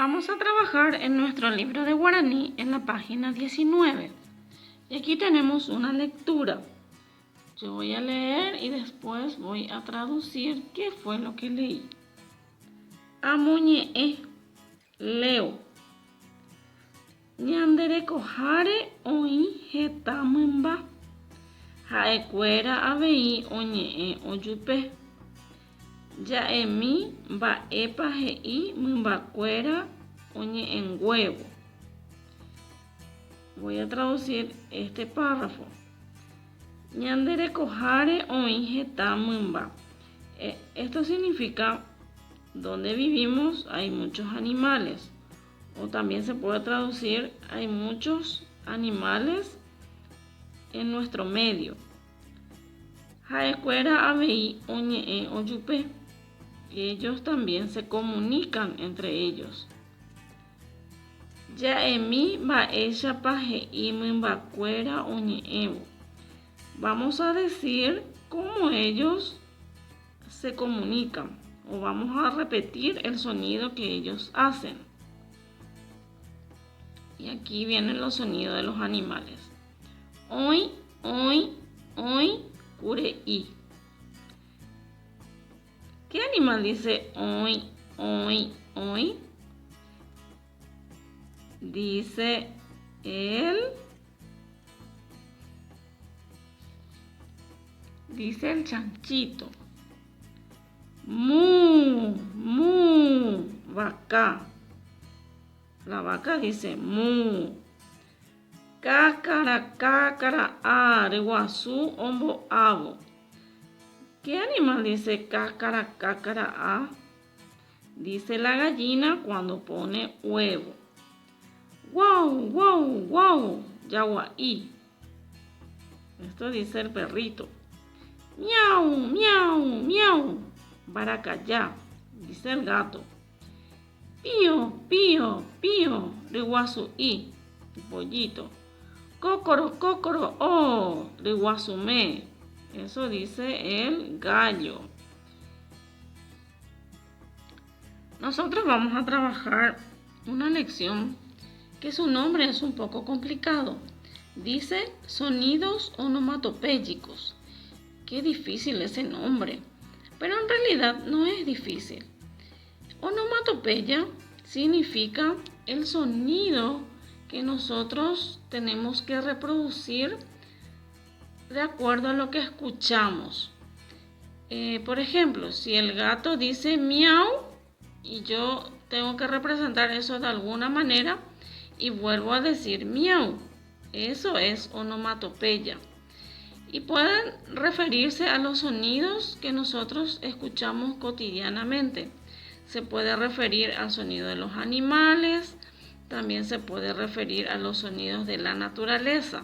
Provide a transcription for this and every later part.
Vamos a trabajar en nuestro libro de guaraní en la página 19. Y aquí tenemos una lectura. Yo voy a leer y después voy a traducir qué fue lo que leí. Amuñe'e, leo. Ñandere kohare oĩ heta mymba. Ha'ekuéra avei oñe'ẽ ojupe. Ja'emi mba'épa he'i mymbakuéra oñe'ẽnguévo. Voy a traducir este párrafo. Ñanderekoháre oĩ heta mymba. Esto significa donde vivimos hay muchos animales. O también se puede traducir hay muchos animales en nuestro medio. Ha'ekuéra avei oñe'ẽ ojupe. Ellos también se comunican entre ellos. Ja'emi mba'éichapa he'i mymbakuéra oñe'ẽvo. Vamos a decir cómo ellos se comunican o vamos a repetir el sonido que ellos hacen. Y aquí vienen los sonidos de los animales. Oĩ, oĩ, oĩ, kure'i. ¿Qué animal dice oĩ, oĩ, oĩ? Dice el chanchito. Mu, mu, vaca. La vaca dice mu. Cácara, cácara, areguazú, ombo, avo. ¿Qué animal dice cácara, cácara, a? Dice la gallina cuando pone huevo. Guau, guau, guau, yaguaí. Esto dice el perrito. Miau, miau, miau, baracayá, dice el gato. Pío, pío, pío, riguazuí, el pollito. Cócoro, cócoro, oh, riguazumé. Eso dice el gallo. Nosotros vamos a trabajar una lección que su nombre es un poco complicado. Dice sonidos onomatopéyicos. Qué difícil ese nombre, pero en realidad no es difícil. Onomatopeya significa el sonido que nosotros tenemos que reproducir de acuerdo a lo que escuchamos. Por ejemplo, si el gato dice miau y yo tengo que representar eso de alguna manera y vuelvo a decir miau, eso es onomatopeya. Y pueden referirse a los sonidos que nosotros escuchamos cotidianamente. Se puede referir al sonido de los animales, también se puede referir a los sonidos de la naturaleza.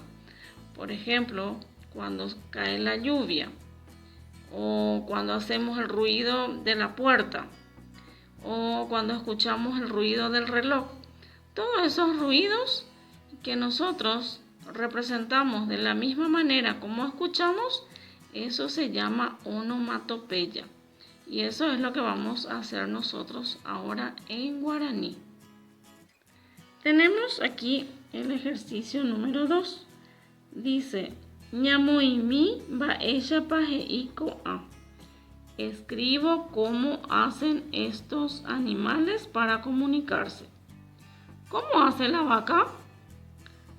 Por ejemplo, cuando cae la lluvia, o cuando hacemos el ruido de la puerta, o cuando escuchamos el ruido del reloj. Todos esos ruidos que nosotros representamos de la misma manera como escuchamos, eso se llama onomatopeya. Y eso es lo que vamos a hacer nosotros ahora en guaraní. Tenemos aquí el ejercicio número 2. Dice, ñamoimi mba'éichapa he'i ko'ã. Escribo cómo hacen estos animales para comunicarse. ¿Cómo hace la vaca?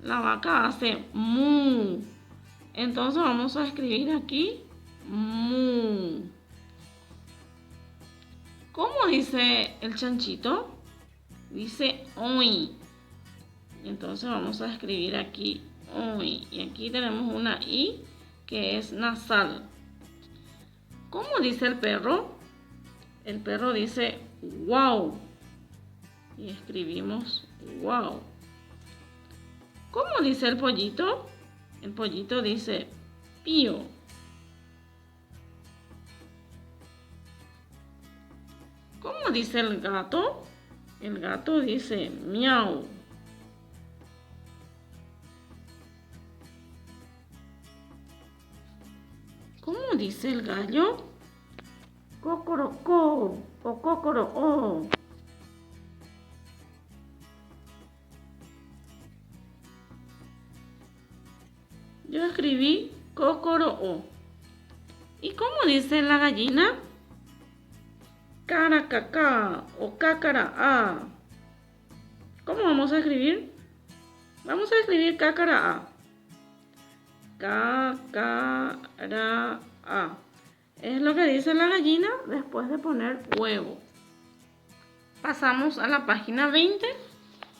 La vaca hace mu. Entonces vamos a escribir aquí mu. ¿Cómo dice el chanchito? Dice oĩ. Entonces vamos a escribir aquí oĩ. Y aquí tenemos una i que es nasal. ¿Cómo dice el perro? El perro dice wow. Y escribimos wow. ¿Cómo dice el pollito? El pollito dice pío. ¿Cómo dice el gato? El gato dice miau. ¿Cómo dice el gallo? Cocorocó o cocoró. Yo escribí cocoroó. ¿Y cómo dice la gallina? Caracacá o cacaraá. ¿Cómo vamos a escribir? Vamos a escribir cacaraá. Cacaraá. Es lo que dice la gallina después de poner huevo. Pasamos a la página 20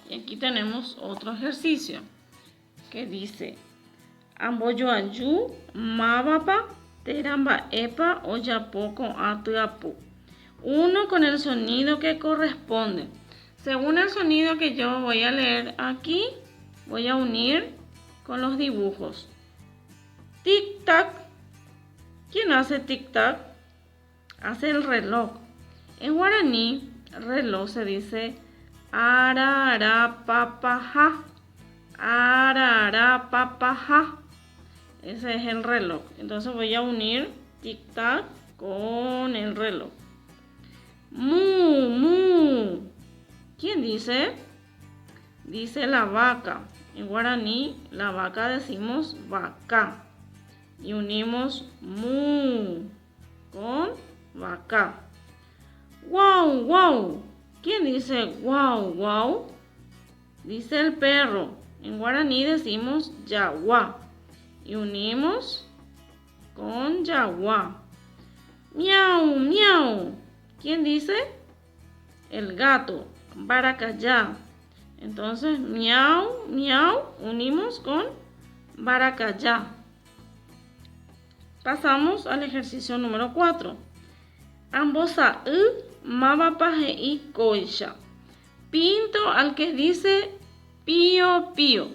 y aquí tenemos otro ejercicio que dice Amboyoayú, mabapa, teramba epa, oyapoco atuapu. Uno con el sonido que corresponde. Según el sonido que yo voy a leer aquí, voy a unir con los dibujos. Tic-tac. ¿Quién hace tic-tac? Hace el reloj. En guaraní, reloj se dice ararapapaja. Ararapapaja. Ese es el reloj. Entonces voy a unir tic-tac con el reloj. Mu, mu. ¿Quién dice? Dice la vaca. En guaraní, la vaca decimos vaca. Y unimos mu con vaca. Guau, guau. ¿Quién dice guau, guau? Dice el perro. En guaraní decimos yaguá. Y unimos con yaguá. Miau, miau. ¿Quién dice? El gato. Baracayá. Entonces, miau, miau, unimos con baracayá. Pasamos al ejercicio número 4. Ambosa mabapaje y coisha. Pinto al que dice pío, pío.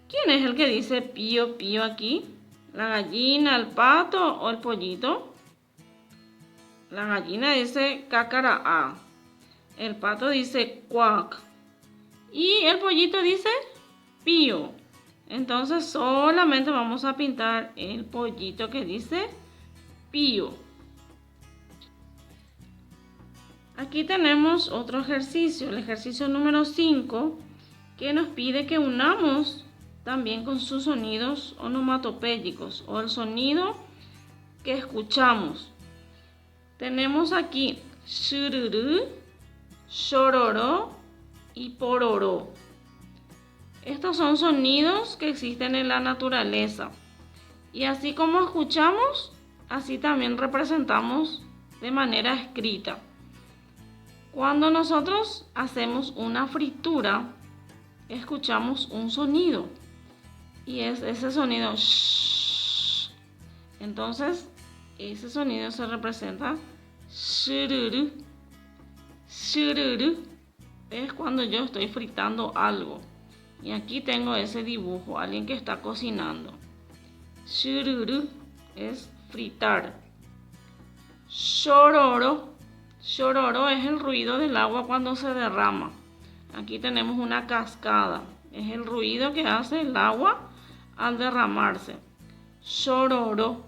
¿Quién es el que dice pío, pío aquí? ¿La gallina, el pato o el pollito? La gallina dice cacaraá. El pato dice cuac. Y el pollito dice pío. Entonces solamente vamos a pintar el pollito que dice pío. Aquí tenemos otro ejercicio, el ejercicio número 5, que nos pide que unamos también con sus sonidos onomatopéyicos o el sonido que escuchamos. Tenemos aquí shururú, shororó y pororó. Estos son sonidos que existen en la naturaleza. Y así como escuchamos, así también representamos de manera escrita. Cuando nosotros hacemos una fritura, escuchamos un sonido. Y es ese sonido shh. Entonces, ese sonido se representa shururu. Shururu es cuando yo estoy fritando algo. Y aquí tengo ese dibujo, alguien que está cocinando. Shururu es fritar. Shororo. Shororo es el ruido del agua cuando se derrama. Aquí tenemos una cascada. Es el ruido que hace el agua al derramarse. Shororo.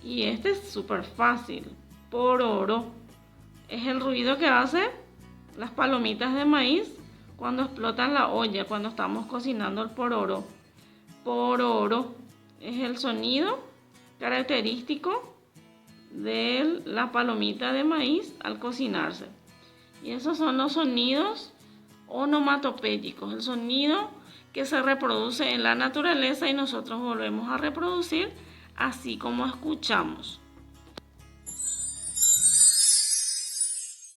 Y este es súper fácil. Pororo. Es el ruido que hace las palomitas de maíz cuando explotan la olla, cuando estamos cocinando el pororo. Pororo es el sonido característico de la palomita de maíz al cocinarse. Y esos son los sonidos onomatopéyicos, el sonido que se reproduce en la naturaleza y nosotros volvemos a reproducir así como escuchamos.